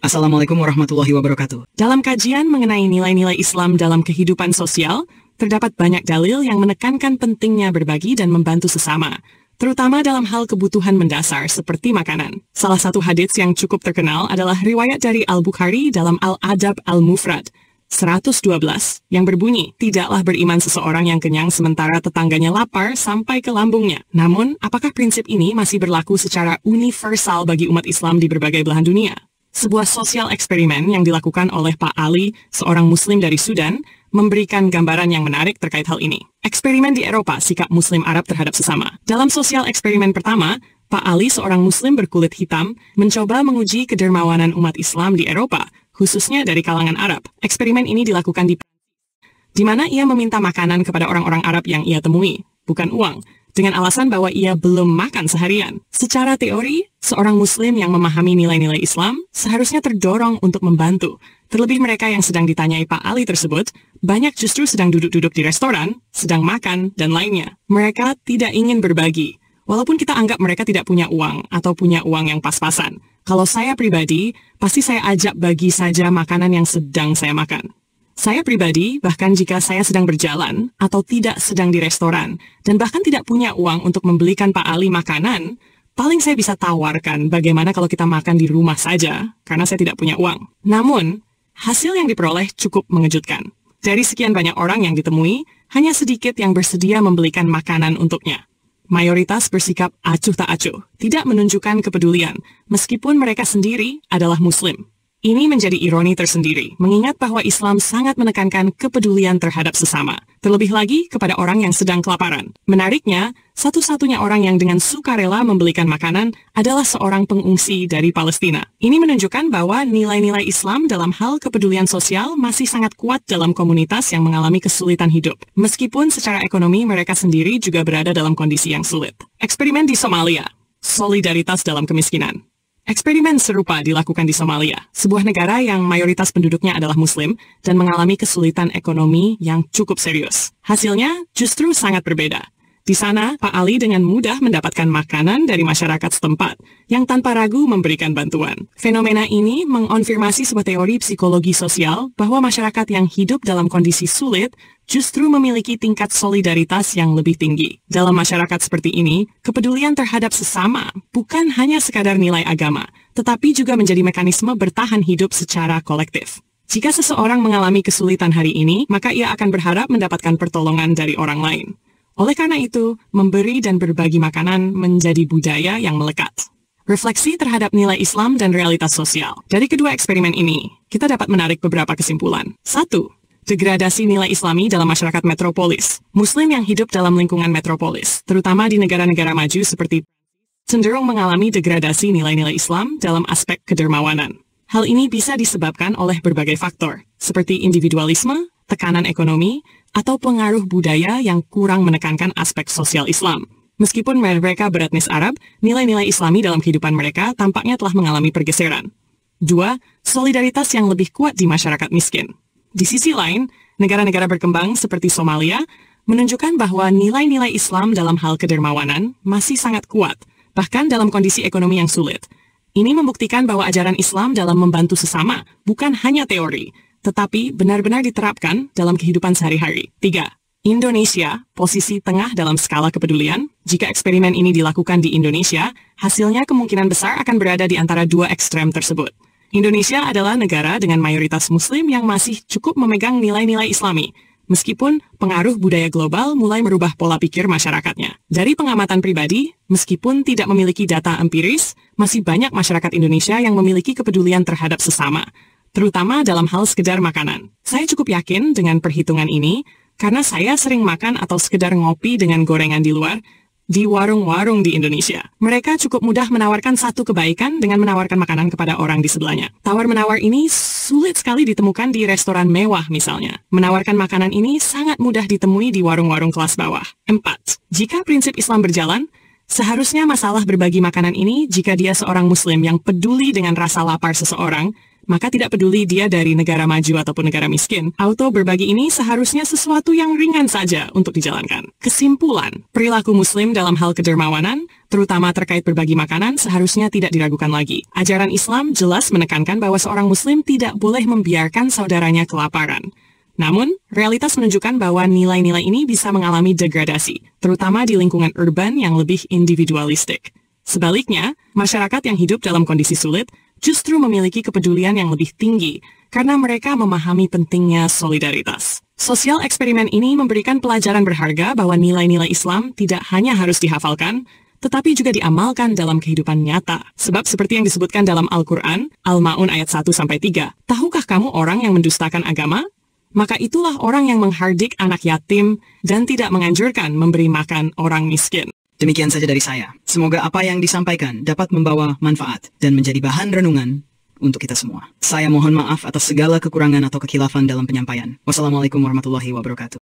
Assalamualaikum warahmatullahi wabarakatuh. Dalam kajian mengenai nilai-nilai Islam dalam kehidupan sosial, terdapat banyak dalil yang menekankan pentingnya berbagi dan membantu sesama, terutama dalam hal kebutuhan mendasar seperti makanan. Salah satu hadits yang cukup terkenal adalah riwayat dari Al-Bukhari dalam Al-Adab Al-Mufrad 112 yang berbunyi, tidaklah beriman seseorang yang kenyang sementara tetangganya lapar sampai ke lambungnya. Namun, apakah prinsip ini masih berlaku secara universal bagi umat Islam di berbagai belahan dunia? Sebuah sosial eksperimen yang dilakukan oleh Pak Ali, seorang muslim dari Sudan, memberikan gambaran yang menarik terkait hal ini. Eksperimen di Eropa, sikap muslim Arab terhadap sesama. Dalam sosial eksperimen pertama, Pak Ali, seorang muslim berkulit hitam, mencoba menguji kedermawanan umat Islam di Eropa, khususnya dari kalangan Arab. Eksperimen ini dilakukan di mana ia meminta makanan kepada orang-orang Arab yang ia temui, bukan uang, dengan alasan bahwa ia belum makan seharian. Secara teori, seorang muslim yang memahami nilai-nilai Islam seharusnya terdorong untuk membantu. Terlebih mereka yang sedang ditanyai Pak Ali tersebut, banyak justru sedang duduk-duduk di restoran, sedang makan, dan lainnya. Mereka tidak ingin berbagi, walaupun kita anggap mereka tidak punya uang atau punya uang yang pas-pasan. Kalau saya pribadi, pasti saya ajak bagi saja makanan yang sedang saya makan. Saya pribadi, bahkan jika saya sedang berjalan atau tidak sedang di restoran, dan bahkan tidak punya uang untuk membelikan Pak Ali makanan, paling saya bisa tawarkan bagaimana kalau kita makan di rumah saja, karena saya tidak punya uang. Namun, hasil yang diperoleh cukup mengejutkan. Dari sekian banyak orang yang ditemui, hanya sedikit yang bersedia membelikan makanan untuknya. Mayoritas bersikap acuh tak acuh, tidak menunjukkan kepedulian, meskipun mereka sendiri adalah muslim. Ini menjadi ironi tersendiri, mengingat bahwa Islam sangat menekankan kepedulian terhadap sesama, terlebih lagi kepada orang yang sedang kelaparan. Menariknya, satu-satunya orang yang dengan sukarela membelikan makanan adalah seorang pengungsi dari Palestina. Ini menunjukkan bahwa nilai-nilai Islam dalam hal kepedulian sosial masih sangat kuat dalam komunitas yang mengalami kesulitan hidup, meskipun secara ekonomi mereka sendiri juga berada dalam kondisi yang sulit. Eksperimen di Somalia, solidaritas dalam kemiskinan. Eksperimen serupa dilakukan di Somalia, sebuah negara yang mayoritas penduduknya adalah Muslim dan mengalami kesulitan ekonomi yang cukup serius. Hasilnya justru sangat berbeda. Di sana, Pak Ali dengan mudah mendapatkan makanan dari masyarakat setempat yang tanpa ragu memberikan bantuan. Fenomena ini mengonfirmasi sebuah teori psikologi sosial bahwa masyarakat yang hidup dalam kondisi sulit justru memiliki tingkat solidaritas yang lebih tinggi. Dalam masyarakat seperti ini, kepedulian terhadap sesama bukan hanya sekadar nilai agama, tetapi juga menjadi mekanisme bertahan hidup secara kolektif. Jika seseorang mengalami kesulitan hari ini, maka ia akan berharap mendapatkan pertolongan dari orang lain. Oleh karena itu, memberi dan berbagi makanan menjadi budaya yang melekat. Refleksi terhadap nilai Islam dan realitas sosial. Dari kedua eksperimen ini, kita dapat menarik beberapa kesimpulan. 1. Degradasi nilai Islami dalam masyarakat metropolis. Muslim yang hidup dalam lingkungan metropolis, terutama di negara-negara maju seperti cenderung mengalami degradasi nilai-nilai Islam dalam aspek kedermawanan. Hal ini bisa disebabkan oleh berbagai faktor, seperti individualisme, tekanan ekonomi, atau pengaruh budaya yang kurang menekankan aspek sosial Islam. Meskipun mereka beretnis Arab, nilai-nilai Islami dalam kehidupan mereka tampaknya telah mengalami pergeseran. 2. Solidaritas yang lebih kuat di masyarakat miskin. Di sisi lain, negara-negara berkembang seperti Somalia menunjukkan bahwa nilai-nilai Islam dalam hal kedermawanan masih sangat kuat, bahkan dalam kondisi ekonomi yang sulit. Ini membuktikan bahwa ajaran Islam dalam membantu sesama bukan hanya teori, tetapi benar-benar diterapkan dalam kehidupan sehari-hari. 3. Indonesia, posisi tengah dalam skala kepedulian. Jika eksperimen ini dilakukan di Indonesia, hasilnya kemungkinan besar akan berada di antara dua ekstrem tersebut. Indonesia adalah negara dengan mayoritas Muslim yang masih cukup memegang nilai-nilai Islami, meskipun pengaruh budaya global mulai merubah pola pikir masyarakatnya. Dari pengamatan pribadi, meskipun tidak memiliki data empiris, masih banyak masyarakat Indonesia yang memiliki kepedulian terhadap sesama, terutama dalam hal sekedar makanan. Saya cukup yakin dengan perhitungan ini, karena saya sering makan atau sekedar ngopi dengan gorengan di luar, di warung-warung di Indonesia. Mereka cukup mudah menawarkan satu kebaikan dengan menawarkan makanan kepada orang di sebelahnya. Tawar-menawar ini sulit sekali ditemukan di restoran mewah misalnya. Menawarkan makanan ini sangat mudah ditemui di warung-warung kelas bawah. 4. Jika prinsip Islam berjalan, seharusnya masalah berbagi makanan ini jika dia seorang Muslim yang peduli dengan rasa lapar seseorang, maka tidak peduli dia dari negara maju ataupun negara miskin, auto berbagi ini seharusnya sesuatu yang ringan saja untuk dijalankan. Kesimpulan, perilaku Muslim dalam hal kedermawanan, terutama terkait berbagi makanan, seharusnya tidak diragukan lagi. Ajaran Islam jelas menekankan bahwa seorang Muslim tidak boleh membiarkan saudaranya kelaparan. Namun, realitas menunjukkan bahwa nilai-nilai ini bisa mengalami degradasi, terutama di lingkungan urban yang lebih individualistik. Sebaliknya, masyarakat yang hidup dalam kondisi sulit justru memiliki kepedulian yang lebih tinggi karena mereka memahami pentingnya solidaritas. Sosial eksperimen ini memberikan pelajaran berharga bahwa nilai-nilai Islam tidak hanya harus dihafalkan, tetapi juga diamalkan dalam kehidupan nyata. Sebab seperti yang disebutkan dalam Al-Quran, Al-Ma'un ayat 1-3, tahukah kamu orang yang mendustakan agama? Maka itulah orang yang menghardik anak yatim dan tidak menganjurkan memberi makan orang miskin. Demikian saja dari saya. Semoga apa yang disampaikan dapat membawa manfaat dan menjadi bahan renungan untuk kita semua. Saya mohon maaf atas segala kekurangan atau kekhilafan dalam penyampaian. Wassalamualaikum warahmatullahi wabarakatuh.